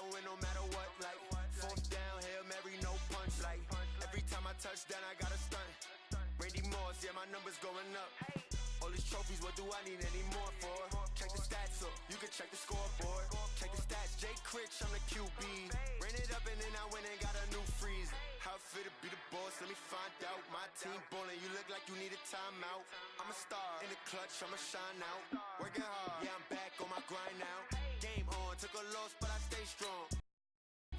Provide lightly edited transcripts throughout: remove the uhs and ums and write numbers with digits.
gon' win no matter what. Like, fourth down, Hail Mary, no punch. Like, every time I touch down, I got a stunt. Randy Moss, yeah, my numbers going up. All these trophies, what do I need any more for? Check the stats up, you can check the scoreboard. Check the stats, Jay Critch, I'm the QB. Ran it up and then I went and got a new freeze. How fit to be the boss, let me find out. My team ballin', you look like you need a timeout. I'm a star, in the clutch, I'ma shine out. Working hard, yeah, I'm back on my grind now. Game on, took a loss, but I stay strong.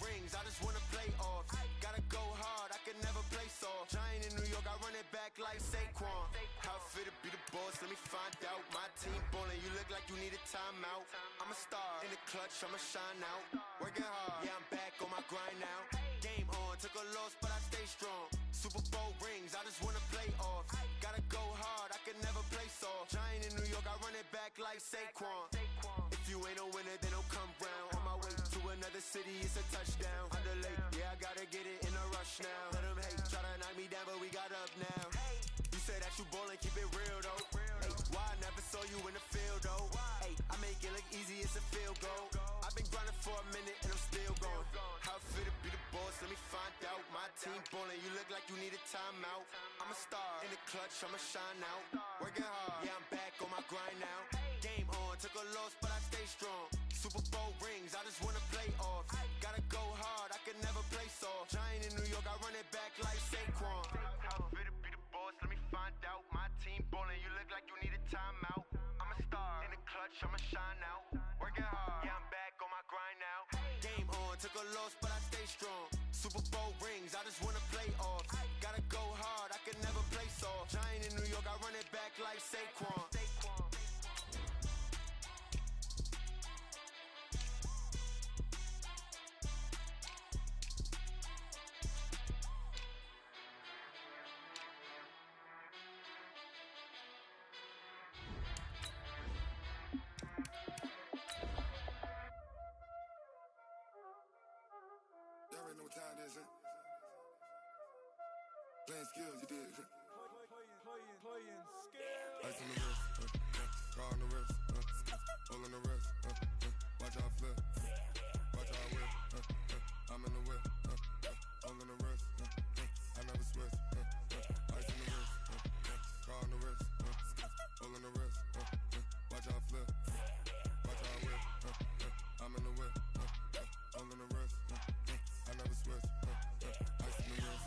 Rings, I just wanna play off. Gotta go hard, I can never play soft. Giant in New York, I run it back like Saquon. How fit to be the boss, let me find out. My team ballin', you look like you need a timeout. I'm a star, in the clutch, I'ma shine out. Working hard, yeah, I'm back on my grind now. Game on, took a loss, but I stay strong. Super Bowl rings, I just wanna play off. Gotta go hard, I can never play soft. Giant in New York, I run it back like Saquon. If you ain't a winner, then don't come round. On my way to another city, it's a touchdown. Underlay, yeah, I gotta get it in a rush now. Let them hate, try to knock me down, but we got up now. You say that you ballin', keep it real though. Hey, why I never saw you in the field though? Hey, I make it look easy, it's a field goal. I've been grinding for a minute and I'm still going. How fit to be the boss, let me find out. My team ballin', you look like you need a timeout. I'm a star, in the clutch, I'ma shine out. Working hard, yeah, I'm back on my grind now. Game on, took a loss, but I stay strong. Super Bowl rings, I just wanna play off. Gotta go hard, I can never play soft. Giant in New York, I run it back like Saquon. How fit to be the boss, let me find out. My team ballin', you look like you need a timeout. I'm a star, in the clutch, I'ma shine out. Working hard, yeah, I'm back on my grind now. Game on, took a loss, but I stay strong. Super Bowl rings, I just wanna play off. Gotta go hard, I can never play soft. Giant in New York, I run it back like Saquon. Y'all already know what time it is, huh? Playing skills, you did. Playing skills. Ice on the wrist, car on the wrist, hole on the wrist, watch how I flip, watch how I whip, I'm in the whip, hole in the wrist, I never switch, ice on the wrist, car on the wrist, hole in the wrist, watch how I flip, watch how I whip, I'm in the whip, hole in the wrist, I never switch, ice on the wrist,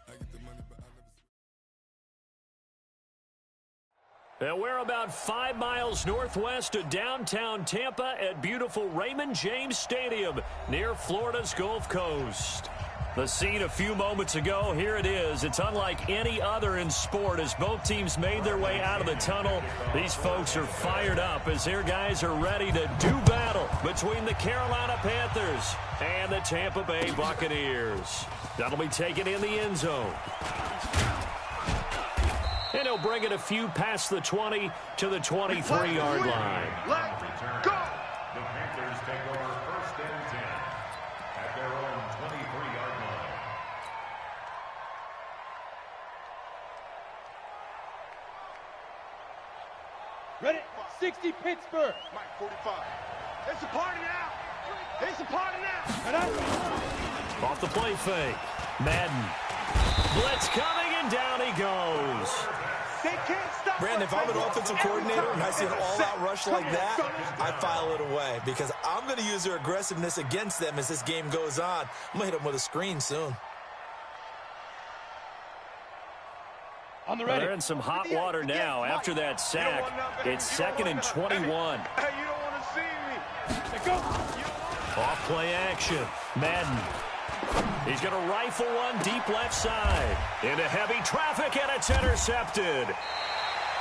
I get the money but I never switch. And we're about 5 miles northwest of downtown Tampa at beautiful Raymond James Stadium near Florida's Gulf Coast. The scene a few moments ago, here it is. It's unlike any other in sport as both teams made their way out of the tunnel. These folks are fired up as their guys are ready to do battle between the Carolina Panthers and the Tampa Bay Buccaneers. That'll be taken in the end zone. And he'll bring it a few past the 20 to the 23-yard line. Let's go! The Panthers take over first and 10 at their own 23-yard line. Ready? 60 Pittsburgh. Mike 45. It's a party now. It's a party now. Off the play fake. Madden. Blitz coming, and down he goes. They can't stop. Brandon, if I'm an offensive coordinator and I see an all-out rush like that, I file it away because I'm going to use their aggressiveness against them as this game goes on. I'm going to hit them with a screen soon. They're in some hot water now after that sack. It's 2nd and 21. Hey, you don't want to see me. Go. Off play action. Madden. He's going to rifle one deep left side. Into heavy traffic, and it's intercepted.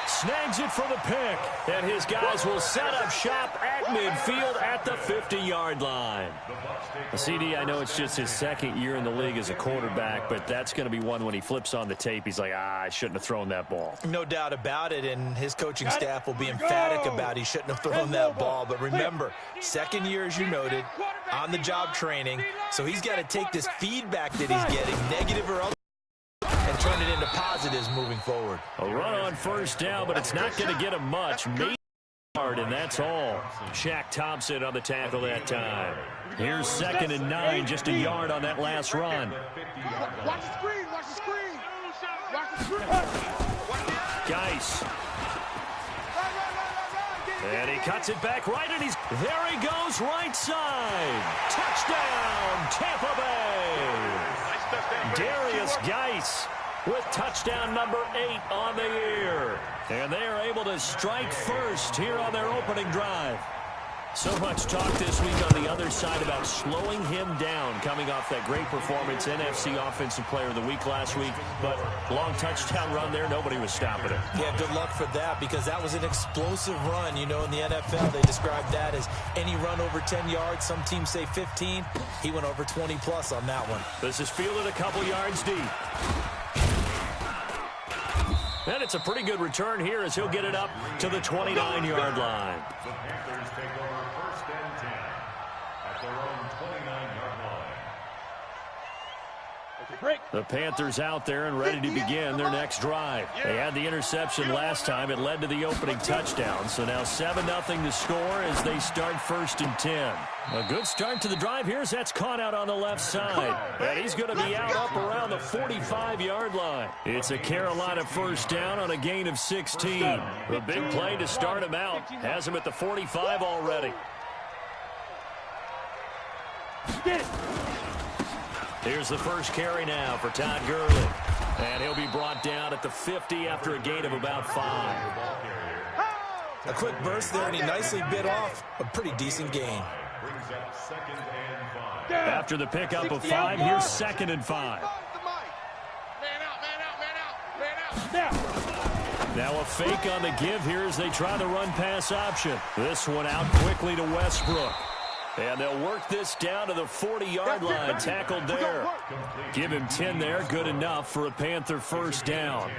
Snags it for the pick, and his guys will set up shop at midfield at the 50-yard line. CD, I know it's just his second year in the league as a quarterback, but that's going to be one when he flips on the tape. He's like, I shouldn't have thrown that ball. No doubt about it, and his coaching staff will be emphatic about he shouldn't have thrown that ball. But remember, second year, as you noted, on-the-job training, so he's got to take this feedback that he's getting, negative or otherwise, and turn it into positives moving forward. A run on first down, but it's not going to get him much. And that's all. Shaq Thompson on the tackle that time. Here's 2nd and 9, just a yard on that last run. Watch the screen, watch the screen. Watch the screen. Geis. And he cuts it back right, and there he goes, right side. Touchdown, Tampa Bay. Darius Geis with touchdown number 8 on the year. And they are able to strike first here on their opening drive. So much talk this week on the other side about slowing him down, coming off that great performance, NFC Offensive Player of the Week last week. But long touchdown run there, nobody was stopping it. Yeah, good luck for that, because that was an explosive run. You know, in the NFL, they describe that as any run over 10 yards. Some teams say 15. He went over 20-plus on that one. This is fielded a couple yards deep. And it's a pretty good return here as he'll get it up to the 29-yard line. The Panthers take over 1st and 10 at their own 29-yard line. The Panthers out there and ready to begin their next drive. They had the interception last time. It led to the opening touchdown. So now 7-0 to score as they start 1st and 10. A good start to the drive here as that's caught out on the left side. And he's going to be out up around the 45-yard line. It's a Carolina first down on a gain of 16. The big play to start him out. Has him at the 45 already. Get it. Here's the first carry now for Todd Gurley. And he'll be brought down at the 50 after a gain of about 5. A quick burst there, and he nicely bit off a pretty decent gain. Brings up 2nd and 5. After the pickup of 5, here's 2nd and 5. Now a fake on the give here as they try the run-pass option. This one out quickly to Westbrook. And they'll work this down to the 40-yard line, tackled there. Give him 10 there, good enough for a Panther first down.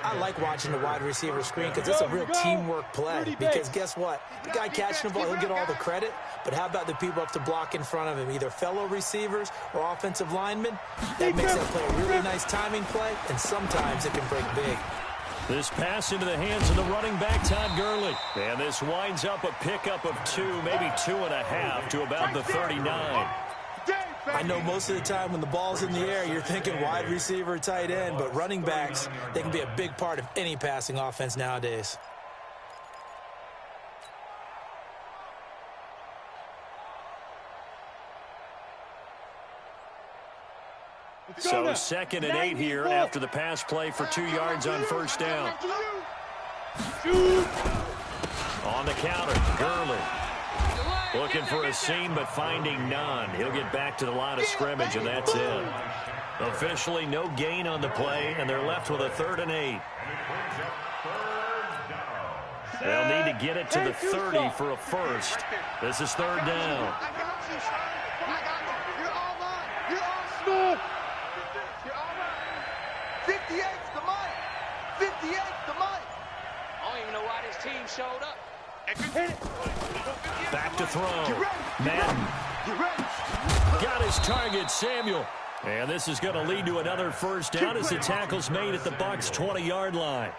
I like watching the wide receiver screen because it's a real teamwork play. Because guess what? The guy catching the ball, he'll get all the credit. But how about the people up to block in front of him, either fellow receivers or offensive linemen? That makes that play a really nice timing play, and sometimes it can break big. This pass into the hands of the running back, Todd Gurley. And this winds up a pickup of 2, maybe 2.5 to about the 39. I know most of the time when the ball's in the air, you're thinking wide receiver, tight end, but running backs, they can be a big part of any passing offense nowadays. So 2nd and 8 here after the pass play for 2 yards on first down. On the counter, Gurley. Looking for a seam, but finding none. He'll get back to the line of scrimmage, and that's it. Officially no gain on the play, and they're left with a 3rd and 8. They'll need to get it to the 30 for a first. This is 3rd down. You're all mine. You're all smooth. You're all mine. 58's the mic. 58's the mic. I don't even know why this team showed up. Back to throw. Madden. Got his target, Samuel. And this is going to lead to another first down as the tackle's made at the Bucs' 20-yard line.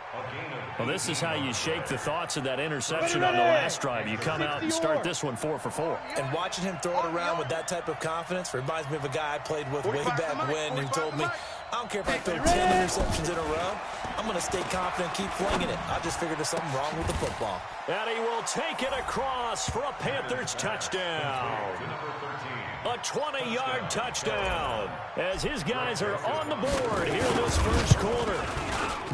Well, this is how you shake the thoughts of that interception on the last drive. You come out and start this one 4 for 4. And watching him throw it around with that type of confidence reminds me of a guy I played with way back when who told me, I don't care if I throw 10 interceptions in a row. I'm going to stay confident, keep flinging it. I just figured there's something wrong with the football. And he will take it across for a Panthers touchdown. A 20-yard touchdown as his guys are on the board here in this first quarter.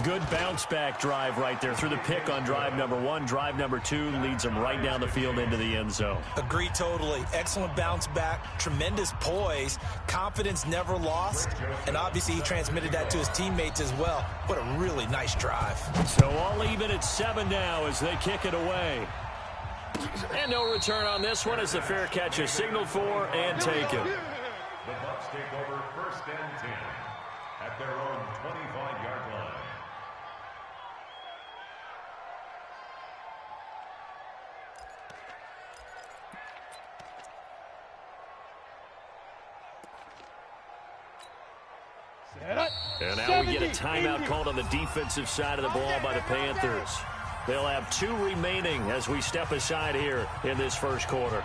Good bounce-back drive right there through the pick on drive number 1. Drive number 2 leads them right down the field into the end zone. Agree totally. Excellent bounce back, tremendous poise, confidence never lost, and obviously he transmitted that to his teammates as well. What a really nice drive. So all even at 7 now as they kick it away. And no return on this one as the fair catch is signaled for and taken. The Bucs take over 1st and 10 at their own 25-yard line. And now we get a timeout called on the defensive side of the ball by the Panthers. They'll have 2 remaining as we step aside here in this first quarter.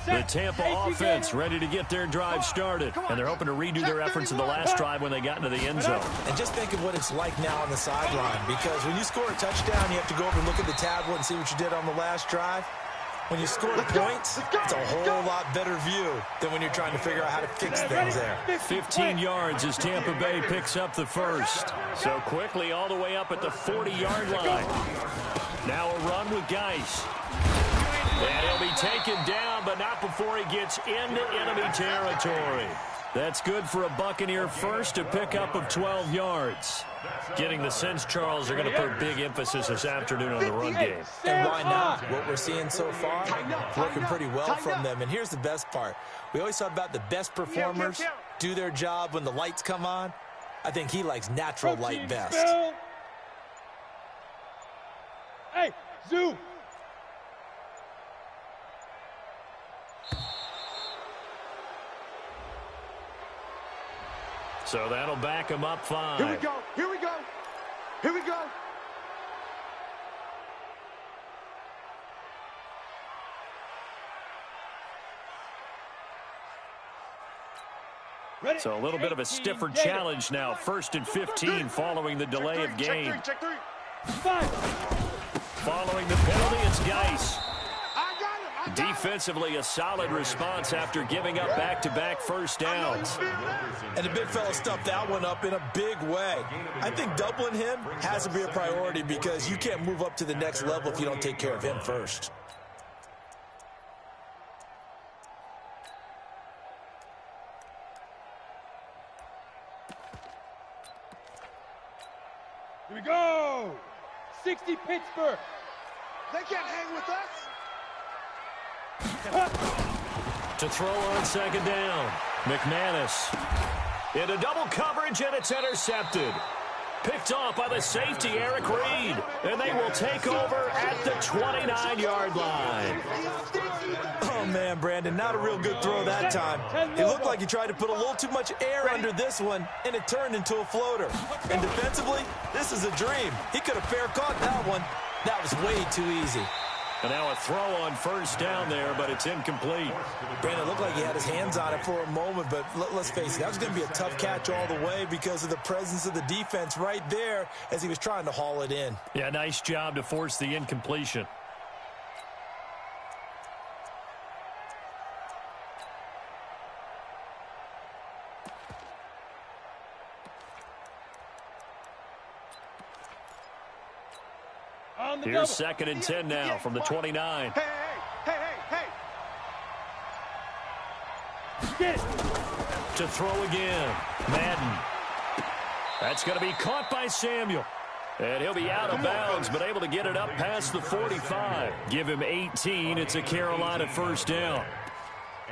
The Tampa offense ready to get their drive started, and they're hoping to redo their efforts in the last drive when they got into the end zone. And just think of what it's like now on the sideline, because when you score a touchdown, you have to go over and look at the tablet and see what you did on the last drive. When you score points, it's a whole lot better view than when you're trying to figure out how to fix things there. 15 yards as Tampa Bay picks up the first. So quickly all the way up at the 40-yard line. Now a run with Geis. And he'll be taken down, but not before he gets into enemy territory. That's good for a Buccaneer first, a pickup of 12 yards. Getting the sense, Charles, are going to put big emphasis this afternoon on the run game. And why not? What we're seeing so far, working pretty well from them. And here's the best part. We always talk about the best performers do their job when the lights come on. I think he likes natural light best. Hey, Zoo. So that'll back him up 5. Here we go. Here we go. Here we go. So a little bit of a stiffer challenge now. 1st and 15 following the delay of game. Check 3. Following the penalty, it's Geis. Defensively, a solid response after giving up back-to-back first downs. And the big fella stuffed that one up in a big way. I think doubling him has to be a priority because you can't move up to the next level if you don't take care of him first. Here we go. 60 Pittsburgh. They can't hang with us. To throw on 2nd down. McManus into double coverage, and it's intercepted. Picked off by the safety, Eric Reed. And they will take over at the 29-yard line. Oh, man, Brandon, not a real good throw that time. It looked like he tried to put a little too much air under this one, and it turned into a floater. And defensively, this is a dream. He could have fair caught that one. That was way too easy. And now a throw on 1st down there, but it's incomplete. Brandon, it looked like he had his hands on it for a moment, but let's face it, that was going to be a tough catch all the way because of the presence of the defense right there as he was trying to haul it in. Yeah, nice job to force the incompletion. Here's 2nd and 10 now from the 29. Hey. To throw again. Madden. That's going to be caught by Samuel. And he'll be out of bounds, but able to get it up past the 45. Give him 18. It's a Carolina 1st down.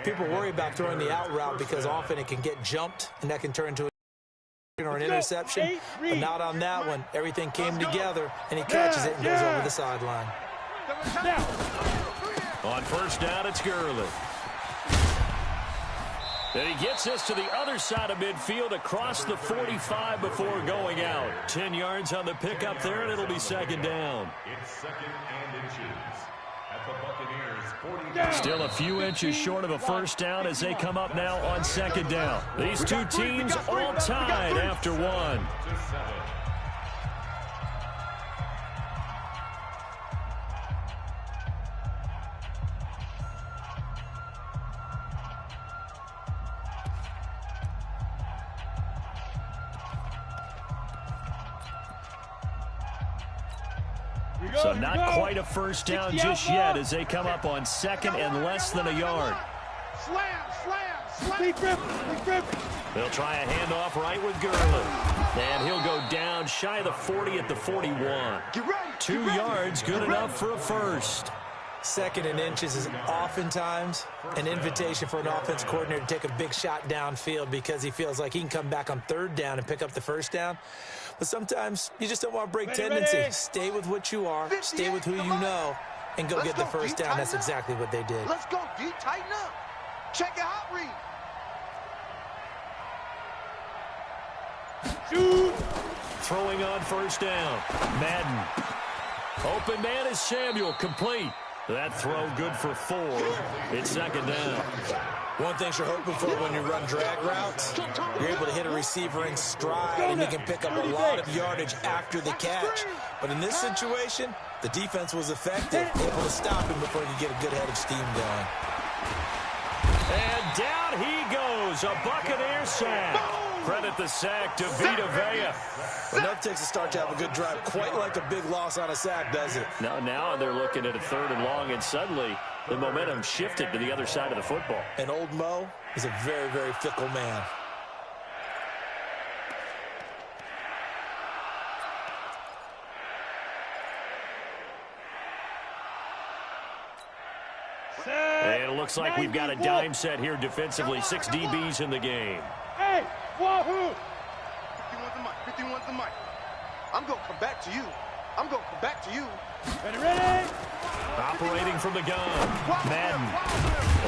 People worry about throwing the out route because often it can get jumped, and that can turn into or an interception, but not on that one. Everything came together, and he catches it and goes over the sideline. On 1st down, it's Gurley. Then he gets us to the other side of midfield across the 45 before going out. 10 yards on the pickup there, and it'll be 2nd down. It's 2nd and inches at the Buccaneers 40. Still a few inches short of a 1st down as they come up now on 2nd down. These two teams all tied after 1. So not quite a 1st down just yet as they come up on 2nd and less than a yard. Slam. They'll try a handoff right with Gurley. And he'll go down shy of the 40 at the 41. 2 yards, good enough for a first. 2nd and inches is oftentimes an invitation for an offense coordinator to take a big shot downfield because he feels like he can come back on 3rd down and pick up the 1st down. But sometimes you just don't want to break tendency. Stay with what you are. Stay with who you know. and go get the first down. That's exactly what they did. Let's go, D. Tighten up. Check your hot read. Shoot. Throwing on first down. Madden. Open man is Samuel. Complete. That throw good for 4. It's second down. One thing you're hoping for when you run drag routes, you're able to hit a receiver in stride, and you can pick up a lot of yardage after the catch. But in this situation, the defense was effective, able to stop him before he could get a good head of steam going. And down he goes. A Buccaneer sack. Credit the sack to Vita Vea. Enough takes a start to have a good drive. Quite like a big loss on a sack, does it? Now they're looking at a 3rd and long, and suddenly the momentum shifted to the other side of the football. And old Mo is a very, very fickle man. And it looks like we've got a dime set here defensively. 6 DBs in the game. Hey, wahoo! 51's the mic. I'm going to come back to you. I'm going to come back to you. Ready? Operating from the gun. Madden.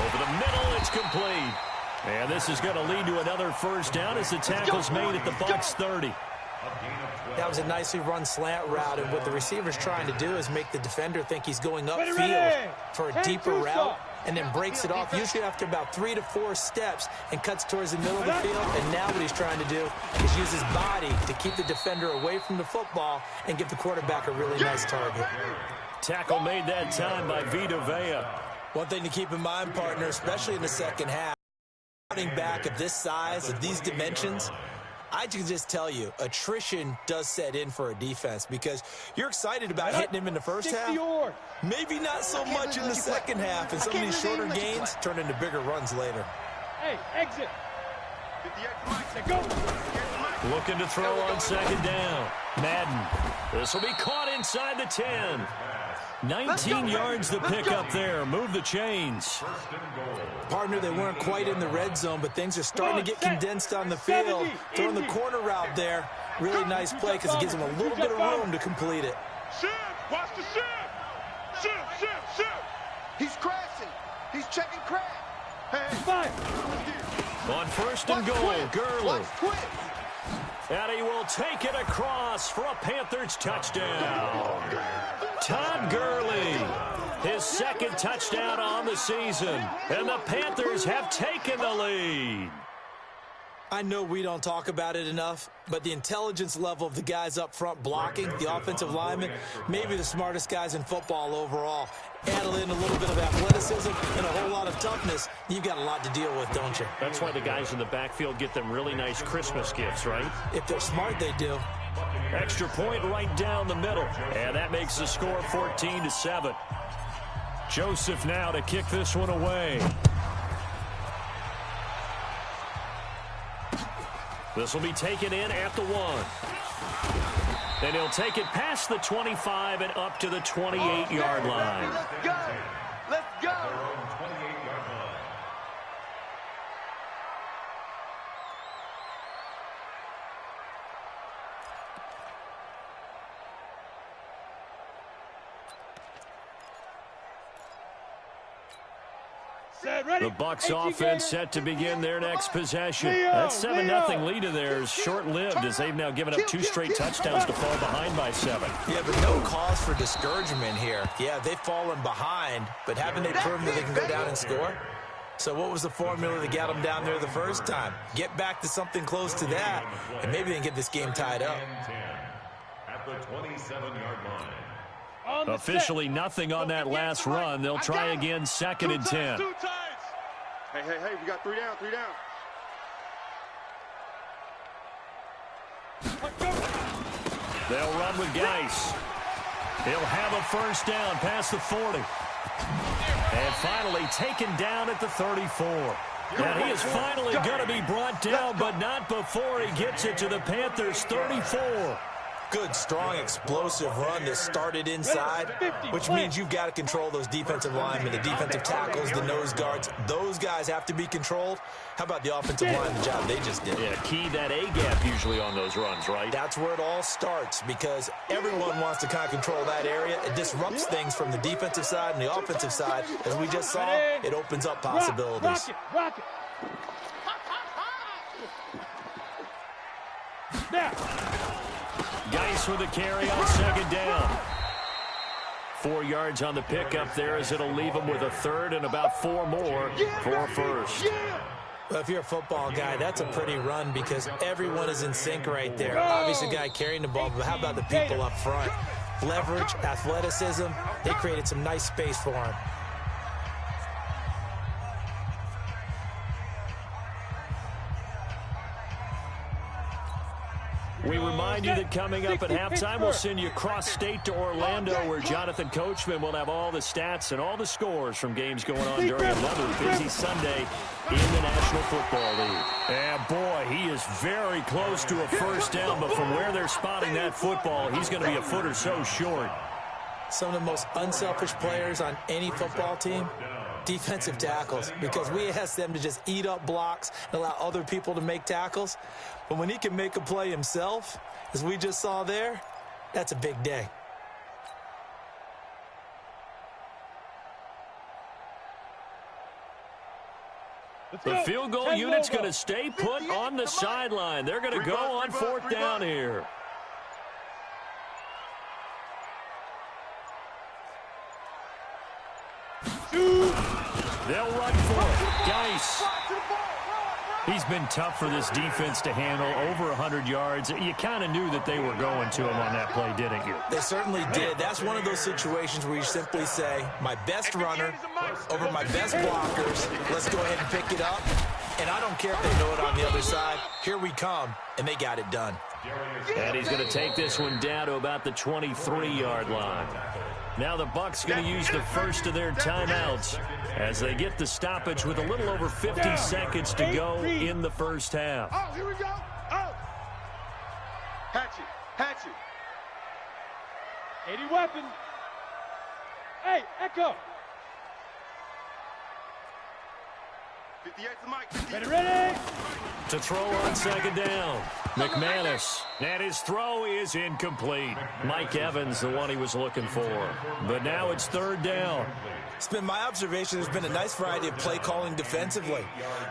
Over the middle, it's complete. And this is going to lead to another first down as the tackle's made at the Bucs 30. That was a nicely run slant route, and what the receiver's trying to do is make the defender think he's going upfield for a deeper route, and then breaks it off, usually after about 3 to 4 steps, and cuts towards the middle of the field. And now what he's trying to do is use his body to keep the defender away from the football and give the quarterback a really nice target. Tackle made that time by Vita Vea. One thing to keep in mind, partner, especially in the second half, running back of this size, of these dimensions, I can just tell you, attrition does set in for a defense because you're excited about hitting him in the first half. Maybe not so much in the second half, and some of these shorter gains turn into bigger runs later. Hey, exit. Go. Looking to throw on second down. Madden. This will be caught inside the 10. 19 yards to pick up there. Move the chains. Partner, they weren't quite in the red zone, but things are starting to get condensed on the field. Throwing the corner route there. Really nice play because it gives them a little bit of room to complete it. Shift. Watch the shift. Shift. He's crashing. He's checking crash. Hey. On first and goal, Gurley. And he will take it across for a Panthers touchdown. Todd Gurley, his second touchdown on the season. And the Panthers have taken the lead. I know we don't talk about it enough, but the intelligence level of the guys up front blocking, the offensive linemen, maybe the smartest guys in football overall. Add in a little bit of athleticism and a whole lot of toughness, you've got a lot to deal with, don't you? That's why the guys in the backfield get them really nice Christmas gifts, right? If they're smart, they do. Extra point right down the middle. And that makes the score 14-7. Joseph now to kick this one away. This will be taken in at the 1. And he'll take it past the 25 and up to the 28-yard line. Let's go. Let's go. The Bucs offense set to begin their next possession. That 7-0 lead of theirs short-lived as they've now given up 2 straight touchdowns to fall behind by 7. Yeah, but no cause for discouragement here. Yeah, they've fallen behind, but haven't they proven that they can go down and score? So what was the formula that got them down there the first time? Get back to something close to that, and maybe they can get this game tied up. At the 27-yard line. Officially nothing on that last run. They'll try again 2nd and 10. Hey, we got 3 down, 3 down. They'll run with Geis. He'll have a first down past the 40. And finally taken down at the 34. And he is finally going to be brought down, but not before he gets it to the Panthers' 34. good, strong, explosive run that started inside, which means you've got to control those defensive linemen, the defensive tackles, the nose guards. Those guys have to be controlled. How about the offensive line, the job they just did? Yeah, key that A-gap usually on those runs, right? That's where it all starts because everyone wants to kind of control that area. It disrupts things from the defensive side and the offensive side. As we just saw, it opens up possibilities. Rock it. Now. Geis with a carry on second down. 4 yards on the pickup there as it'll leave him with a third and about 4 more for a first. Well, if you're a football guy, that's a pretty run because everyone is in sync right there. Obviously, the guy carrying the ball, but how about the people up front? Leverage, athleticism, they created some nice space for him. We remind you that coming up at halftime, we'll send you cross-state to Orlando, where Jonathan Coachman will have all the stats and all the scores from games going on during another busy Sunday in the National Football League. And boy, he is very close to a first down, but from where they're spotting that football, he's going to be a foot or so short. Some of the most unselfish players on any football team, defensive tackles, because we ask them to just eat up blocks and allow other people to make tackles. But when he can make a play himself, as we just saw there, that's a big day. The field goal unit's going to stay put on the sideline. They're going to go on fourth down here. They'll run for it. Geis. He's been tough for this defense to handle, over 100 yards. You kind of knew that they were going to him on that play, didn't you? They certainly did. That's one of those situations where you simply say, my best runner over my best blockers, let's go ahead and pick it up. And I don't care if they know it on the other side. Here we come, and they got it done. And he's going to take this one down to about the 23-yard line. Now the Bucs going to use the first of their timeouts as they get the stoppage with a little over 50 seconds to go in the first half. Oh, here we go. Oh. Hatchet. 80 weapon. Hey, Echo. 58 to Mike. Ready. To throw on second down. McManus. And his throw is incomplete. Mike Evans, the one he was looking for. But now it's third down. It's been my observation there's been a nice variety of play calling defensively.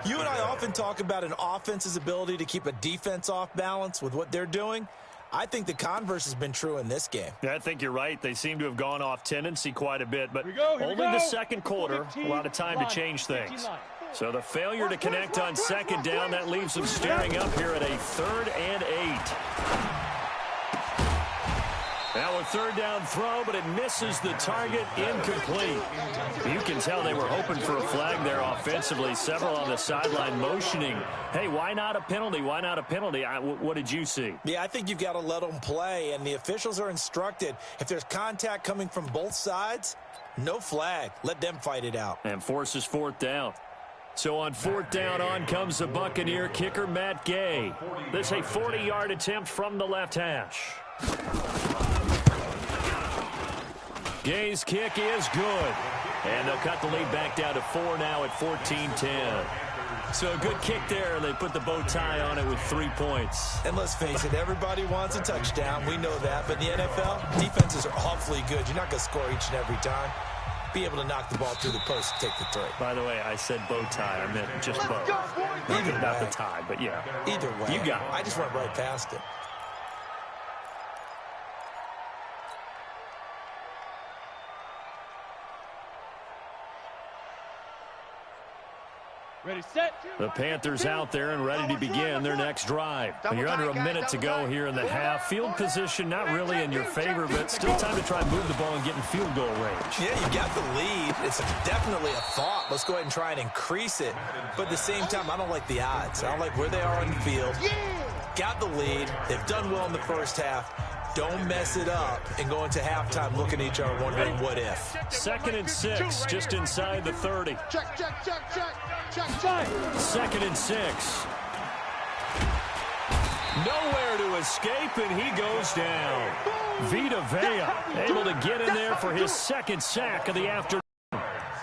You and I often talk about an offense's ability to keep a defense off balance with what they're doing. I think the converse has been true in this game. Yeah, I think you're right. They seem to have gone off tendency quite a bit, but only the second quarter, a lot of time to change things. So the failure to connect on second down, that leaves them staring up here at a 3rd and 8. Now a third down throw, but it misses the target, incomplete. You can tell they were hoping for a flag there offensively. Several on the sideline motioning. Hey, why not a penalty? Why not a penalty? What did you see? Yeah, I think you've got to let them play, and the officials are instructed. If there's contact coming from both sides, no flag. Let them fight it out. And forces fourth down. So on fourth down, on comes the Buccaneer kicker, Matt Gay. This is a 40-yard attempt from the left hash. Gay's kick is good. And they'll cut the lead back down to 4 now at 14-10. So a good kick there. They put the bow tie on it with 3 points. And let's face it, everybody wants a touchdown. We know that. But in the NFL, defenses are awfully good. You're not going to score each and every time. Be able to knock the ball through the post and take the 3. By the way, I said bow tie. I meant just bow. Not the tie, but yeah. Either way. You got it. I just went right past it. Ready, set. The Panthers out there and ready to begin their next drive. You're under a minute to go here in the half. Field position not really in your favor, but still time to try and move the ball and get in field goal range. Yeah, you got the lead. It's definitely a thought. Let's go ahead and try and increase it. But at the same time, I don't like the odds. I don't like where they are on the field. Got the lead. They've done well in the first half. Don't mess it up and go into halftime looking at each other wondering what if. 2nd and 6, just inside the 30. Check. 2nd and 6. Nowhere to escape, and he goes down. Vita Vea able to get in there for his second sack of the afternoon.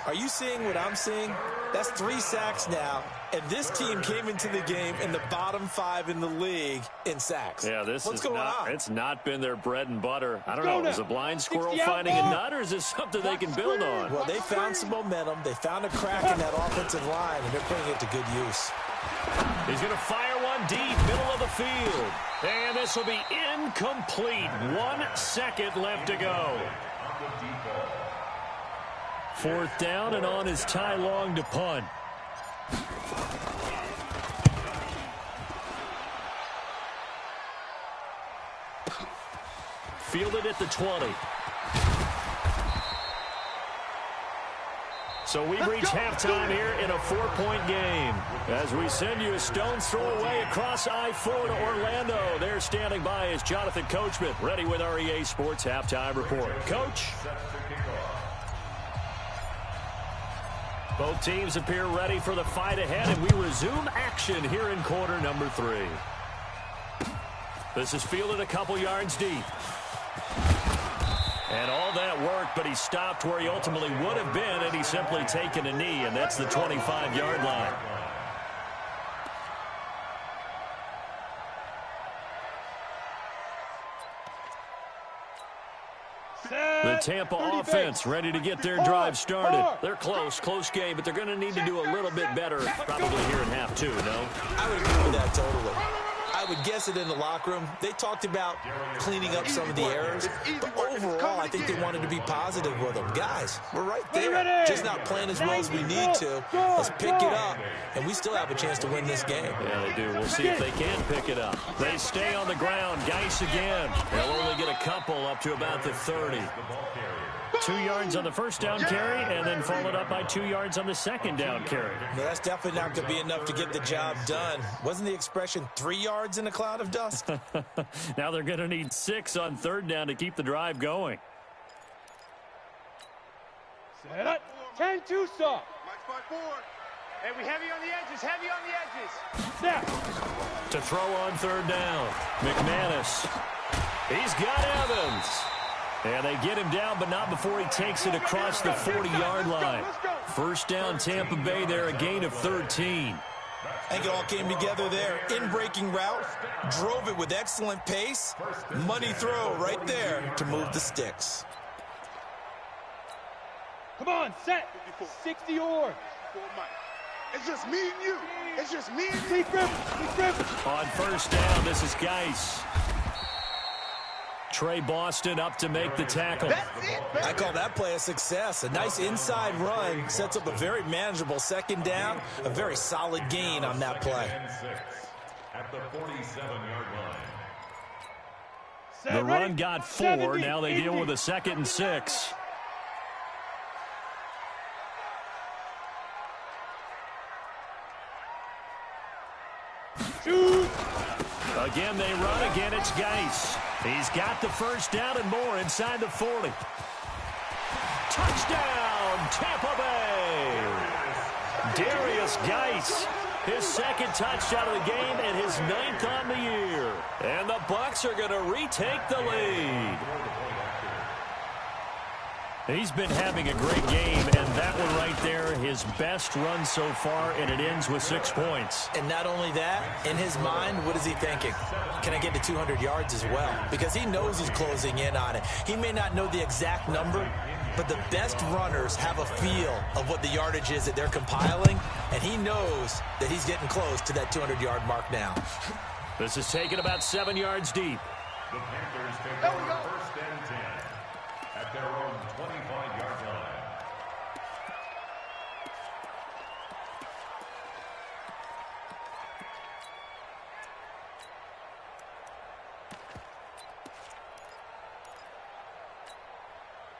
Are you seeing what I'm seeing? That's 3 sacks now, and this team came into the game in the bottom 5 in the league in sacks. Yeah, What's going on? It's not been their bread and butter. I don't know, is a blind squirrel finding a nut, or is this something they can build on? Well, they found some momentum. They found a crack in that offensive line, and they're putting it to good use. He's going to fire one deep, middle of the field. And this will be incomplete. 1 second left to go. 4th down, and on is Ty Long to punt. Fielded at the 20. So we've reached halftime here in a 4-point game. As we send you a stone's throw away across I-4 to Orlando. There standing by is Jonathan Coachman, ready with our EA Sports Halftime Report. Coach? Both teams appear ready for the fight ahead, and we resume action here in quarter number 3. This is fielded a couple yards deep. And all that worked, but he stopped where he ultimately would have been, and he's simply taken a knee, and that's the 25-yard line. The Tampa offense ready to get their drive started. They're close game, but they're going to need to do a little bit better probably here in half 2, no? I would agree with that totally. I would guess it in the locker room. They talked about cleaning up some of the errors, but overall, I think they wanted to be positive with them. Guys, we're right there. Just not playing as well as we need to. Let's pick it up, and we still have a chance to win this game. Yeah, they do. We'll see if they can pick it up. They stay on the ground. Geis again. They'll only get a couple up to about the 30. 2 yards on the first down carry, and then followed up by 2 yards on the second down carry. No, that's definitely not going to be enough to get the job done. Wasn't the expression 3 yards in a cloud of dust? Now they're going to need 6 on 3rd down to keep the drive going. Set up. 10-2 stop. Hey, we heavy on the edges, heavy on the edges. Snap. To throw on 3rd down. McManus. He's got Evans. And they get him down, but not before he takes it across the 40-yard line. First down, Tampa Bay there, a gain of 13. I think it all came together there. In-breaking route, drove it with excellent pace. Money throw right there to move the sticks. Come on, set. 60 or. It's just me and you. It's just me and you. Please grip. On first down, this is Geis. Trey Boston up to make the tackle. I call that play a success. A nice inside run sets up a very manageable 2nd down. A very solid gain on that play. At the 47-yard line. The run got 4. Now they deal with a 2nd and 6. Shoot. Again, they run. Again, it's Geis. He's got the first down and more inside the 40. Touchdown, Tampa Bay. Darius Geis, his 2nd touchdown of the game and his 9th on the year. And the Bucs are going to retake the lead. He's been having a great game, and that one right there, his best run so far, and it ends with 6 points. And not only that, in his mind, what is he thinking? Can I get to 200 yards as well? Because he knows he's closing in on it. He may not know the exact number, but the best runners have a feel of what the yardage is that they're compiling, and he knows that he's getting close to that 200-yard mark now. This is taken about 7 yards deep. The Panthers take over 1st and 10 at their own 25-yard line.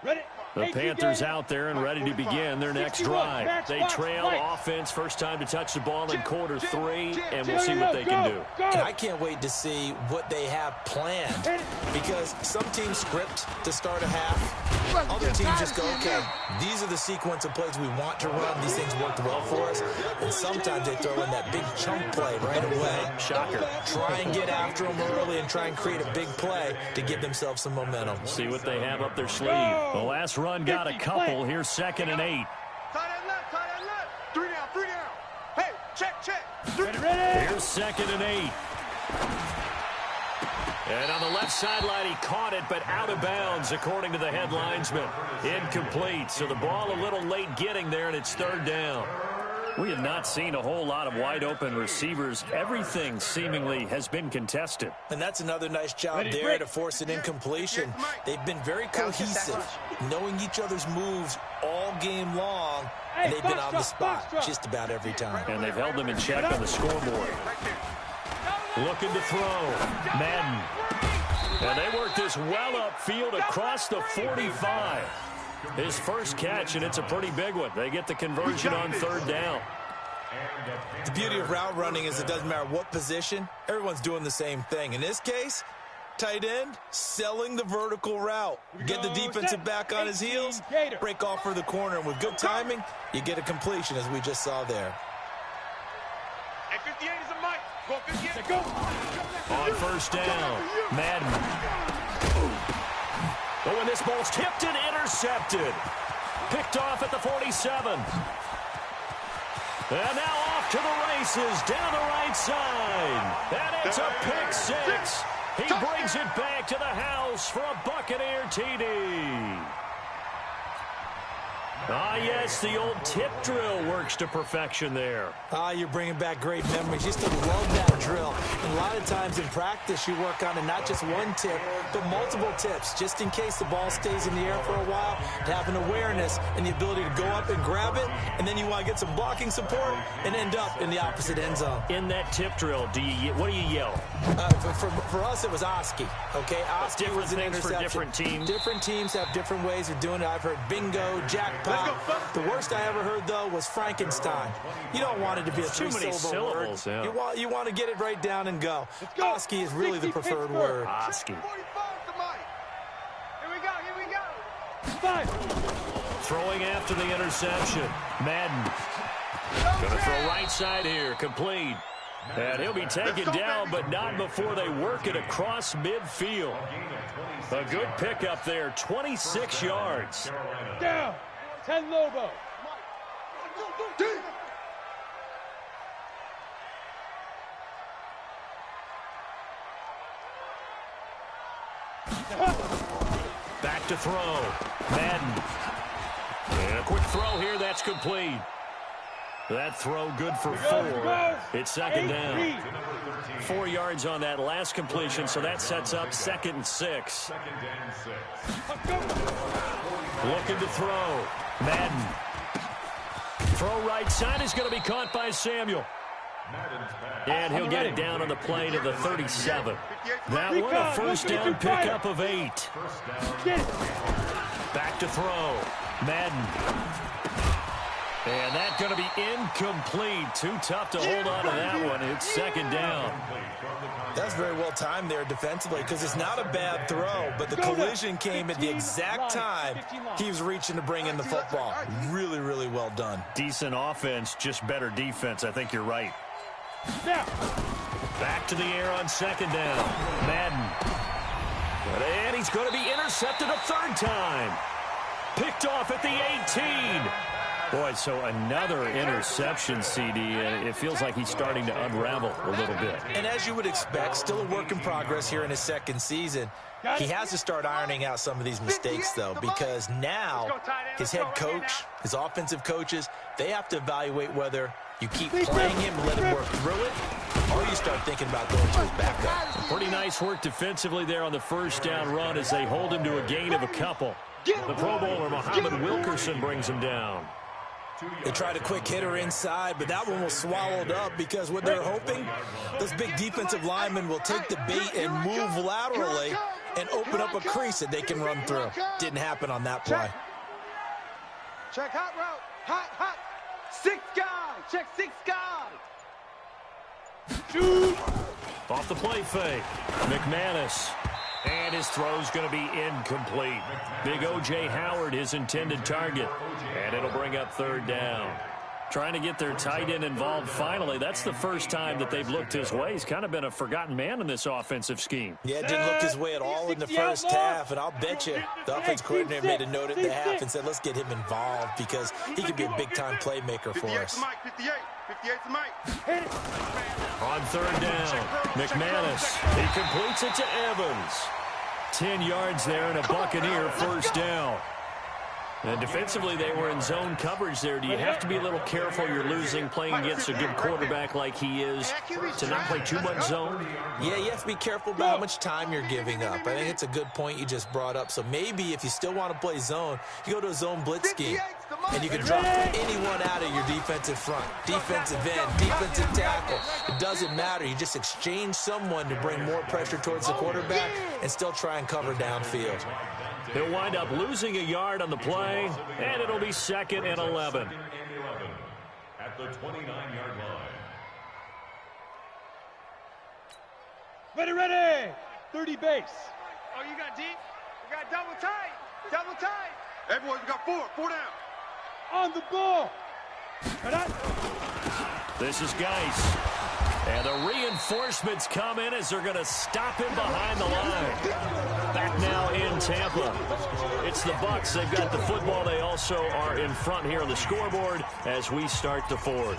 Ready. The Panthers out there and ready to begin their next drive. They trail offense, first time to touch the ball in quarter 3, and we'll see what they can do. And I can't wait to see what they have planned, because some teams script to start a half. Other teams just go, okay, these are the sequence of plays we want to run. These things worked well for us. And sometimes they throw in that big chunk play right away. Shocker. Try and get after them early and try and create a big play to give themselves some momentum. See what they have up their sleeve. The last run got a couple. Here's 2nd and 8. Tie that left, tie that left. 3 down, 3 down. Hey, check. Here's 2nd and 8. And on the left sideline, he caught it, but out of bounds, according to the head linesman. Incomplete, so the ball a little late getting there, and it's 3rd down. We have not seen a whole lot of wide-open receivers. Everything seemingly has been contested. And that's another nice job there to force an incompletion. They've been very cohesive, knowing each other's moves all game long, and they've been on the spot just about every time. And they've held them in check on the scoreboard. Looking to throw. Madden. And they work this well upfield across the 45. His first catch, and it's a pretty big one. They get the conversion on 3rd down. The beauty of route running is it doesn't matter what position. Everyone's doing the same thing. In this case, tight end, selling the vertical route. Get the defensive back on his heels, break off for the corner, and with good timing, you get a completion, as we just saw there. Hey, 58 is a mic. Go 58. Go. On 1st down, Madden. Oh, and this ball's tipped and intercepted. Picked off at the 47. And now off to the races down the right side. And it's a pick 6. He brings it back to the house for a Buccaneer TD. Ah, yes, the old tip drill works to perfection there. Ah, you're bringing back great memories. Used to love that drill. And a lot of times in practice, you work on it, not just one tip, but multiple tips, just in case the ball stays in the air for a while, to have an awareness and the ability to go up and grab it, and then you want to get some blocking support and end up in the opposite end zone. In that tip drill, what do you yell? For us, it was Oski. Okay, Oski was an interception. For different teams. Different teams have different ways of doing it. I've heard bingo, jackpot. The worst I ever heard, though, was Frankenstein. You don't want it to be a three-syllable word. Yeah. You want to get it right down and go. Oski is really the preferred word. Oski. Here we go. Throwing after the interception. Madden. Going to throw right side here. Complete. And he'll be taken down, but not before they work it across midfield. A good pickup there. 26 yards. Down. 10 Lobo. Back to throw. Madden. And a quick throw here. That's complete. That throw good for 4. It's 2nd down. 4 yards on that last completion, so that sets up 2nd and 6. Looking to throw. Madden. Throw right side is going to be caught by Samuel. And he'll get it down on the play to the 37. That one a first down pickup of 8. Back to throw. Madden. And that's going to be incomplete. Too tough to hold on to that one. It's 2nd down. That's very well timed there defensively, because it's not a bad throw, but the collision came at the exact time he was reaching to bring in the football. Really, really well done. Decent offense, just better defense. I think you're right. Back to the air on 2nd down. Madden. And he's going to be intercepted a 3rd time. Picked off at the 18. Boy, so another interception, CD, and it feels like he's starting to unravel a little bit. And as you would expect, still a work in progress here in his 2nd season. He has to start ironing out some of these mistakes, though, because now his head coach, his offensive coaches, they have to evaluate whether you keep playing him and let him work through it, or you start thinking about going to his backup. Pretty nice work defensively there on the first down run as they hold him to a gain of a couple. The Pro Bowler, Muhammad Wilkerson, brings him down. They tried a quick hitter inside, but that one was swallowed up because what they're hoping, those big defensive linemen will take the bait and move laterally and open up a crease that they can run through. Didn't happen on that play. Check hot route. Hot, hot. 6 guys. Check 6 guys. Shoot. Off the play fake. McManus. And his throw's going to be incomplete. Big O.J. Howard, his intended target. And it'll bring up 3rd down. Trying to get their tight end involved finally. That's the first time that they've looked his way. He's kind of been a forgotten man in this offensive scheme. Yeah, it didn't look his way at all in the first half, and I'll bet you the offense coordinator made a note at the half and said, let's get him involved because he could be a big-time playmaker for us. 58 to Mike. On 3rd down, McManus. He completes it to Evans. 10 yards there and a Buccaneer 1st down. And defensively, they were in zone coverage there. Do you have to be a little careful you're losing playing against a good quarterback like he is to not play too much zone? Yeah, you have to be careful about how much time you're giving up. I think it's a good point you just brought up. So maybe if you still want to play zone, you go to a zone blitz scheme. And you can drop anyone out of your defensive front, defensive end, defensive tackle. It doesn't matter. You just exchange someone to bring more pressure towards the quarterback and still try and cover downfield. He'll wind up losing a yard on the play, and it'll be 2nd and 11. At the 29-yard line. Ready. 30 base. Oh, you got deep? You got double tight. Double tight. Everyone, we got 4 down. On the ball. This is Geis. And the reinforcements come in as they're going to stop him behind the line. Back now in Tampa. It's the Bucs. They've got the football. They also are in front here on the scoreboard as we start the 4th.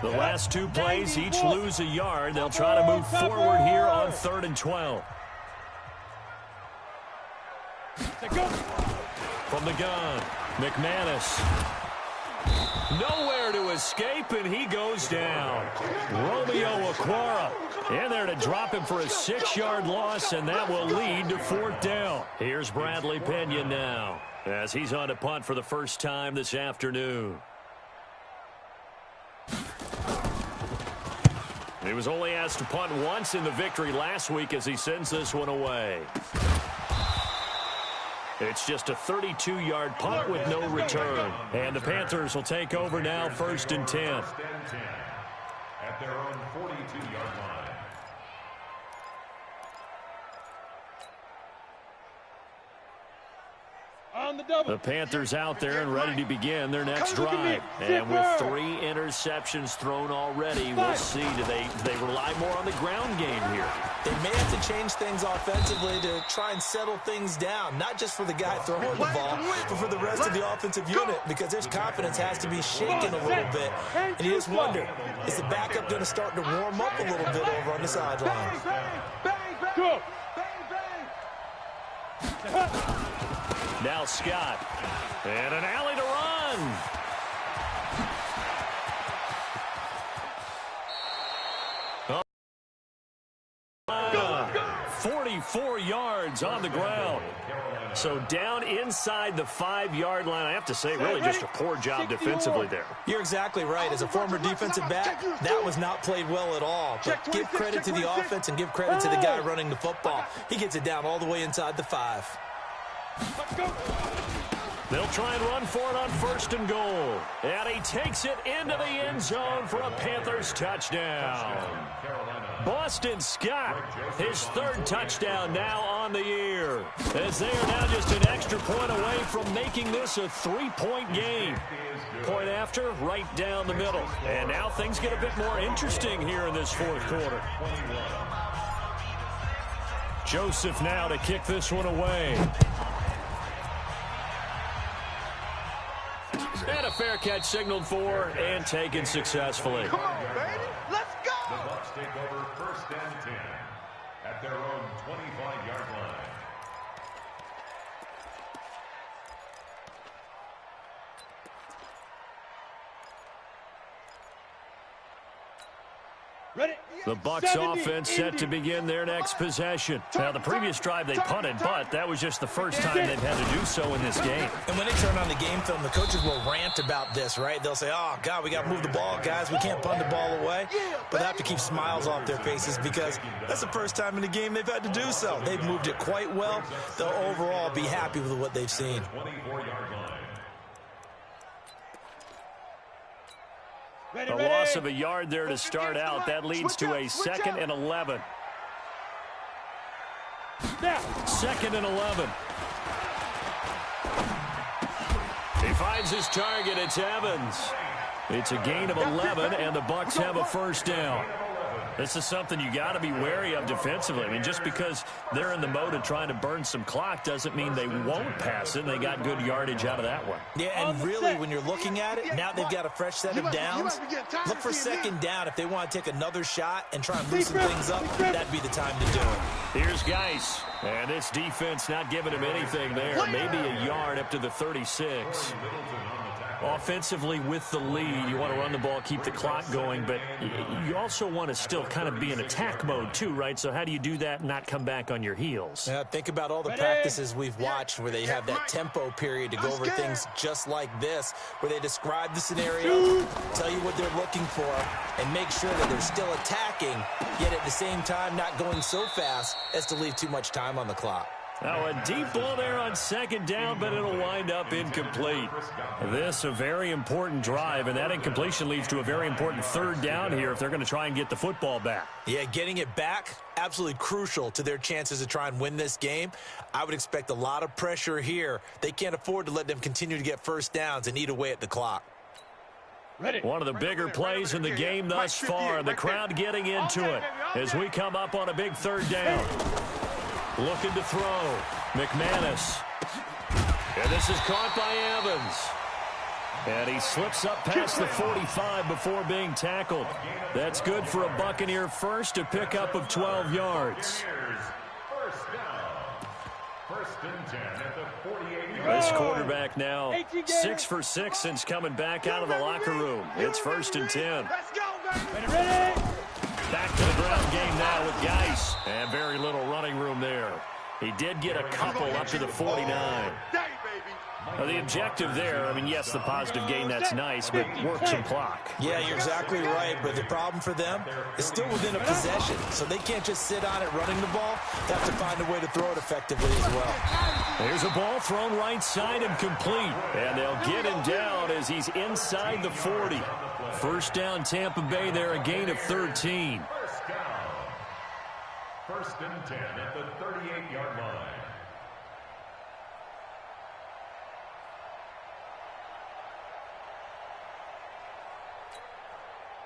The last 2 plays, each lose a yard. They'll try to move forward here on 3rd and 12. From the gun, McManus. Nowhere to escape, and he goes down. Romeo Okwara in there to drop him for a 6-yard loss, and that will lead to 4th down. Here's Bradley Pena now as he's on to punt for the first time this afternoon. He was only asked to punt once in the victory last week as he sends this one away. It's just a 32-yard punt with no return. And the Panthers will take over now, 1st and 10. At their own 42-yard line. On the double. The Panthers out there and ready to begin their next drive. And with 3 interceptions thrown already, we'll see. Do they rely more on the ground game here? They may have to change things offensively to try and settle things down, not just for the guy throwing the ball, but for the rest of the offensive unit, because their confidence has to be shaken a little bit. And you just wonder, is the backup going to start to warm up a little bit over on the sideline? Go. Now Scott. And an alley to run. 44 yards on the ground. So down inside the 5-yard line. I have to say, really just a poor job defensively there. You're exactly right. As a former defensive back, that was not played well at all. But give credit to the offense and give credit to the guy running the football. He gets it down all the way inside the 5. Let's go. They'll try and run for it on 1st and goal. And he takes it into the end zone for a Panthers touchdown. Boston Scott, his 3rd touchdown now on the year. As they are now just an extra point away from making this a 3-point game. Point after, right down the middle. And now things get a bit more interesting here in this 4th quarter. Joseph now to kick this one away. And a fair catch signaled for and taken successfully. Come on, baby. Let's go. The Bucs take over 1st and 10 at their own 25-yard line. The Bucs offense set to begin their next possession. Now, the previous drive they punted, but that was just the first time they've had to do so in this game. And when they turn on the game film, the coaches will rant about this, right? They'll say, oh, God, we got to move the ball, guys. We can't punt the ball away. But they have to keep smiles off their faces because that's the first time in the game they've had to do so. They've moved it quite well. They'll overall be happy with what they've seen. 24-yard line. A loss of a yard there to start out. That leads to a 2nd and 11. 2nd and 11. He finds his target. It's Evans. It's a gain of 11, and the Bucs have a first down. This is something you got to be wary of defensively. I mean, just because they're in the mode of trying to burn some clock doesn't mean they won't pass it. They got good yardage out of that one. Yeah, and really, when you're looking at it, now they've got a fresh set of downs. Look for 2nd down. If they want to take another shot and try and loosen things up, that'd be the time to do it. Here's Geis, and this defense not giving him anything there. Maybe a yard up to the 36. Offensively with the lead, you want to run the ball, keep the clock going, but you also want to still kind of be in attack mode too, right? So how do you do that and not come back on your heels? Yeah, think about all the practices we've watched where they have that tempo period to go over things just like this, where they describe the scenario, tell you what they're looking for, and make sure that they're still attacking, yet at the same time not going so fast as to leave too much time on the clock. Now, a deep ball there on 2nd down, but it'll wind up incomplete. This a very important drive, and that incompletion leads to a very important 3rd down here if they're going to try and get the football back. Yeah, getting it back, absolutely crucial to their chances to try and win this game. I would expect a lot of pressure here. They can't afford to let them continue to get first downs and eat away at the clock. One of the bigger plays in the game thus far, the crowd getting into it as we come up on a big 3rd down. Looking to throw. McManus. And this is caught by Evans. And he slips up past the 45 before being tackled. That's good for a Buccaneer first, a pickup of 12 yards. First down. 1st and 10 at the 48. This quarterback now 6 for 6 since coming back out of the locker room. It's 1st and 10. Let's go, baby. Ready? Back to the ground game now with Geis. And very little running room there. He did get a couple up to the 49. The objective there, I mean, yes, the positive gain, that's nice, but work some clock. Yeah, you're exactly right, but the problem for them is still within a possession, so they can't just sit on it running the ball. They have to find a way to throw it effectively as well. There's a ball thrown right side and complete, and they'll get him down as he's inside the 40. First down, Tampa Bay there, a gain of 13. First down. 1st and 10 at the 38-yard line.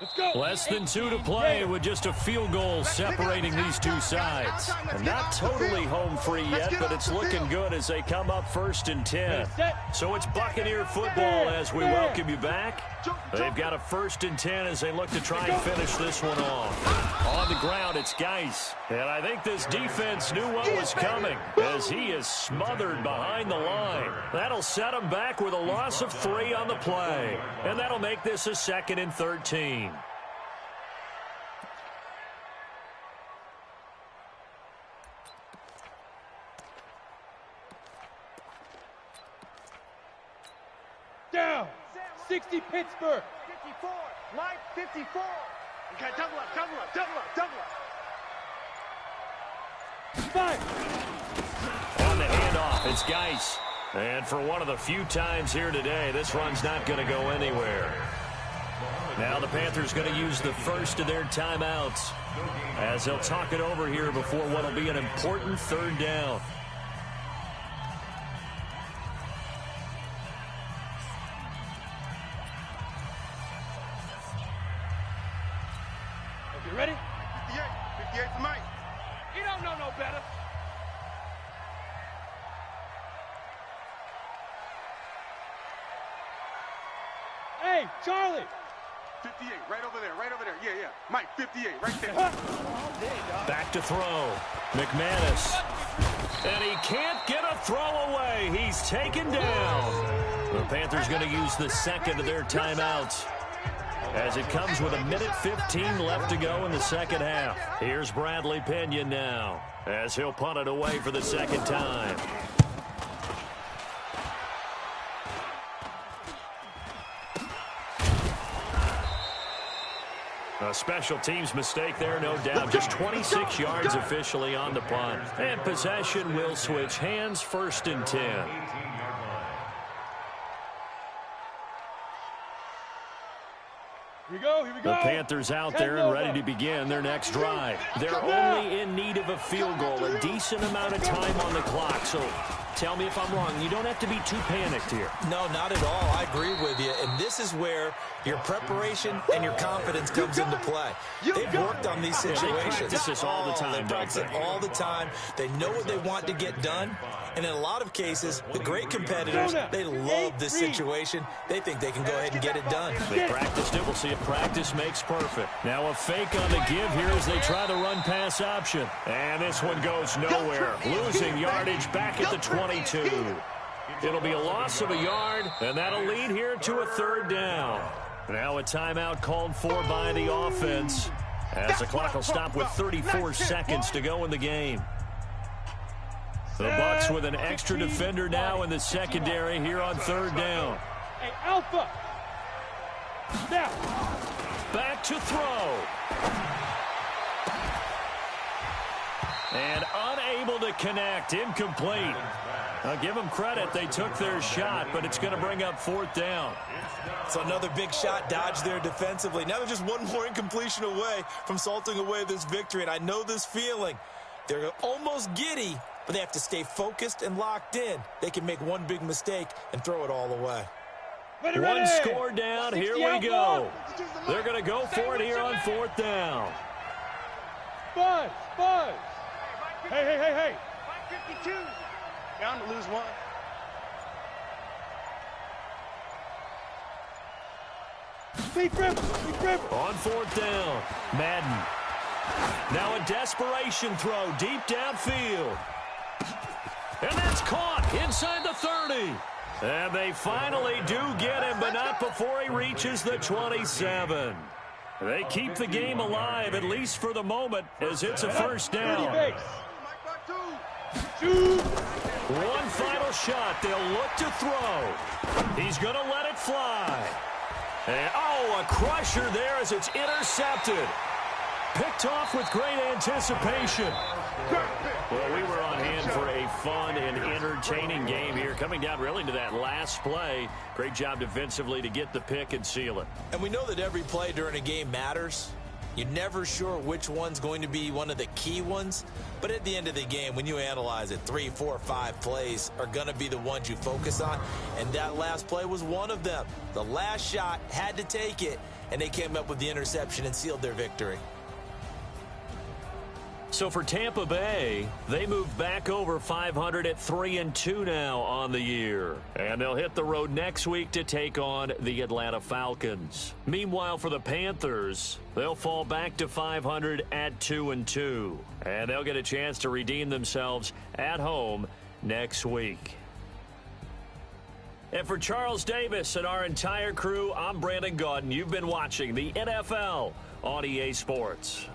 Let's go. Less than 2 to play with just a field goal separating these two sides. And not totally home free yet, but it's looking good as they come up 1st and 10. So it's Buccaneer football as we welcome you back. They've got a 1st and 10 as they look to try and finish this one off. On the ground, it's Geis. And I think this defense knew what was coming as he is smothered behind the line. That'll set him back with a loss of 3 on the play. And that'll make this a 2nd and 13. Down. 60 Pittsburgh. 54. Mike, 54. Okay, double up, double up, double up, double up. 5. On the handoff, it's Geis. And for one of the few times here today, this run's not going to go anywhere. Now the Panthers going to use the first of their timeouts as they'll talk it over here before what will be an important 3rd down. You ready? 58. 58 for Mike. You don't know no better. Hey, Charlie. 58, right over there, right over there. Yeah, yeah. Mike, 58, right there. Back to throw. McManus. And he can't get a throw away. He's taken down. The Panthers going to use the 2nd of their timeouts. as it comes with 1:15 left to go in the second half. Here's Bradley Pinion now as he'll punt it away for the second time. A special teams mistake there, no doubt. Just 26 yards officially on the punt. And possession will switch hands, 1st and 10. Here we go, here we go. The Panthers out there and ready to begin their next drive. They're only in need of a field goal, a decent amount of time on the clock. So tell me if I'm wrong. You don't have to be too panicked here. No, not at all. I agree with you. And this is where your preparation and your confidence comes into play. They've worked on these situations. They practice this all the time. They practice it all the time. They know what they want to get done. And in a lot of cases, the great competitors, they love this situation. They think they can go ahead and get it done. They practiced it. We'll see if practice makes perfect. Now a fake on the give here as they try the run-pass option. And this one goes nowhere. Losing yardage back at the 22. It'll be a loss of a yard, and that'll lead here to a 3rd down. Now a timeout called for by the offense as the clock will stop with 34 seconds to go in the game. The Bucs with an extra defender now in the secondary here on 3rd down. Hey, Alpha. Snap. Back to throw. And unable to connect. Incomplete. I'll give them credit. They took their shot, but it's going to bring up 4th down. So another big shot dodged there defensively. Now they're just one more incompletion away from salting away this victory. And I know this feeling. They're almost giddy, but they have to stay focused and locked in. They can make one big mistake and throw it all away. One score down. Here we go. They're going to go for it here on 4th down. Buzz. Hey. 552. Down to lose one. Deep river. On 4th down, Madden. Now a desperation throw deep downfield. And that's caught inside the 30. And they finally do get him, but not before he reaches the 27. They keep the game alive, at least for the moment, as it's a 1st down. One final shot. They'll look to throw. He's going to let it fly. And, a crusher there as it's intercepted. Picked off with great anticipation. Well, we were on hand for a fun and entertaining game here. Coming down really to that last play. Great job defensively to get the pick and seal it. And we know that every play during a game matters. You're never sure which one's going to be one of the key ones. But at the end of the game, when you analyze it, 3, 4, 5 plays are going to be the ones you focus on. And that last play was one of them. The last shot had to take it, and they came up with the interception and sealed their victory. So for Tampa Bay, they moved back over 500 at 3-2 now on the year. And they'll hit the road next week to take on the Atlanta Falcons. Meanwhile, for the Panthers, they'll fall back to 500 at 2-2. And they'll get a chance to redeem themselves at home next week. And for Charles Davis and our entire crew, I'm Brandon Gaudin. You've been watching the NFL on EA Sports.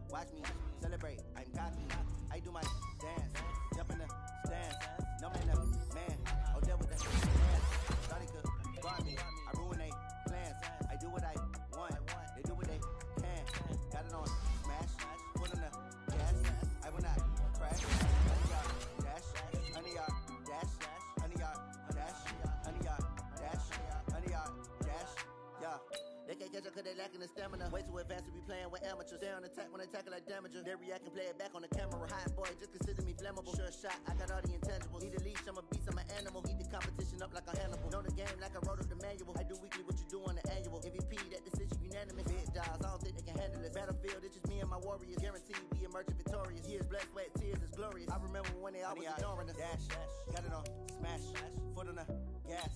Watch me celebrate, I'm cocky. I do my dance, jump in the stands. No man, man, I'll deal with that dance. Thought he could guard me, I ruin they plans. I do what I want, they do what they can. Got it on smash, put on the gas. I will not crash. Dash, honey yard, dash, honey yard, dash, honey yard, dash, honey yard, dash, yeah. They can't catch up cause they lacking the stamina. Way too advanced to be playing with amateurs. Stay on attack when they tackle like damager. They react and play it back on the camera. Hot boy, just consider me flammable. Sure shot, I got all the intangibles. Need a leash, I'm a beast, I'm an animal. Eat the competition up like a Hannibal. Know the game like I wrote up the manual. I do weekly what you do on the annual. MVP, that decision unanimous. Big jobs, I don't think the battlefield, it's just me and my warriors. Guaranteed we emerge victorious. Years, blood, sweat, tears, it's glorious. I remember when they always ignoring us. Dash, got it on, smash, foot on the gas.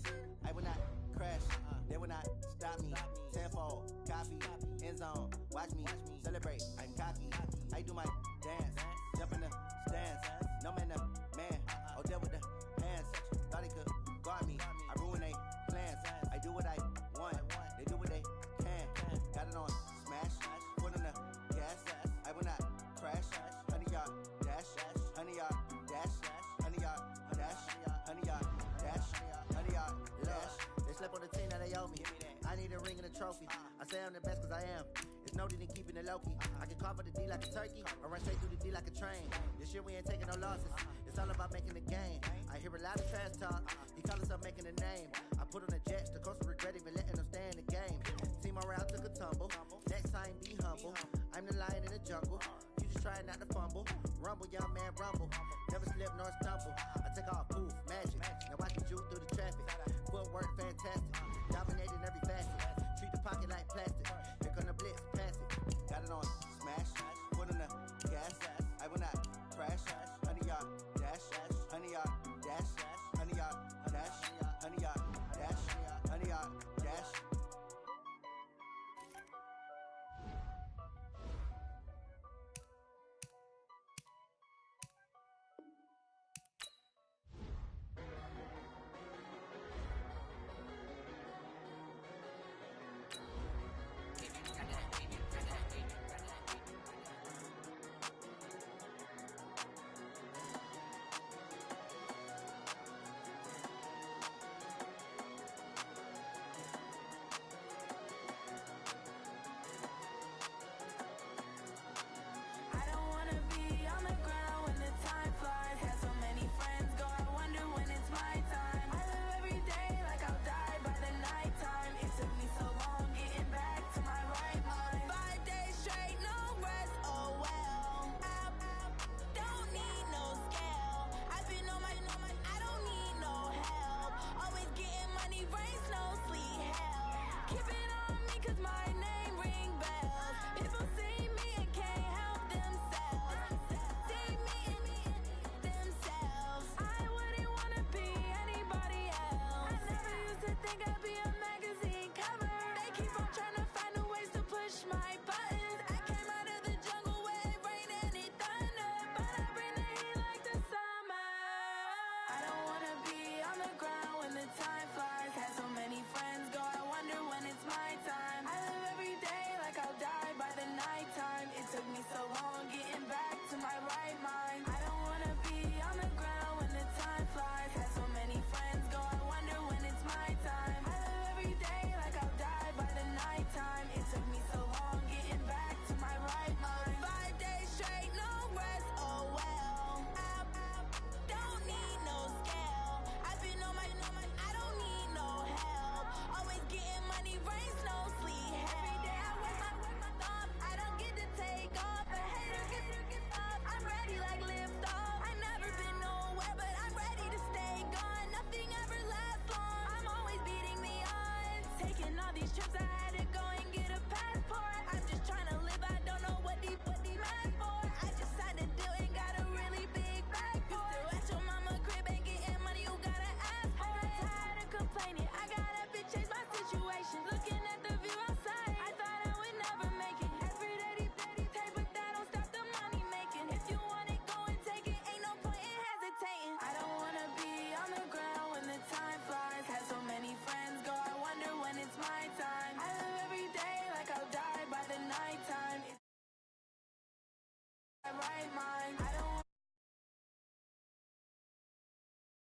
I will not crash, they will not stop me. Tenfold, copy, end zone, watch me celebrate. I'm cocky, I do my dance, jump in the stands. No man, man, Odell with the hands. Thought he could guard me, I ruin they plans. I do what I want, they do what they can. Got it on, smash, foot on the gas. I will not crash, 100-yard dash, 100-yard dash, 100-yard dash, 100-yard dash, 100-yard dash. They slept on the team that they owe me. I need a ring and a trophy. I say I'm the best cause I am. It's no need in keeping it low-key. I can carve up the D like a turkey or run straight through the D like a train. This year we ain't taking no losses. It's all about making the game. I hear a lot of trash talk. He call himself making a name. I put on the Jets. The coach will regret even letting them stay in the game. Team around took a tumble. Next time be humble. I'm the lion in the jungle. You just trying not to fumble. Rumble, young man, rumble. Never slip nor stumble. I take off, poof, magic. Now I can juke through the traffic. Footwork fantastic. Dominating every facet. Treat the pocket like plastic. Here come the blitz, pass it. Got it on, smash. Foot on the gas. I will not crash. 100-yard dash. 100-yard dash. 100-yard dash. 100-yard dash. 100-yard dash. Right mind.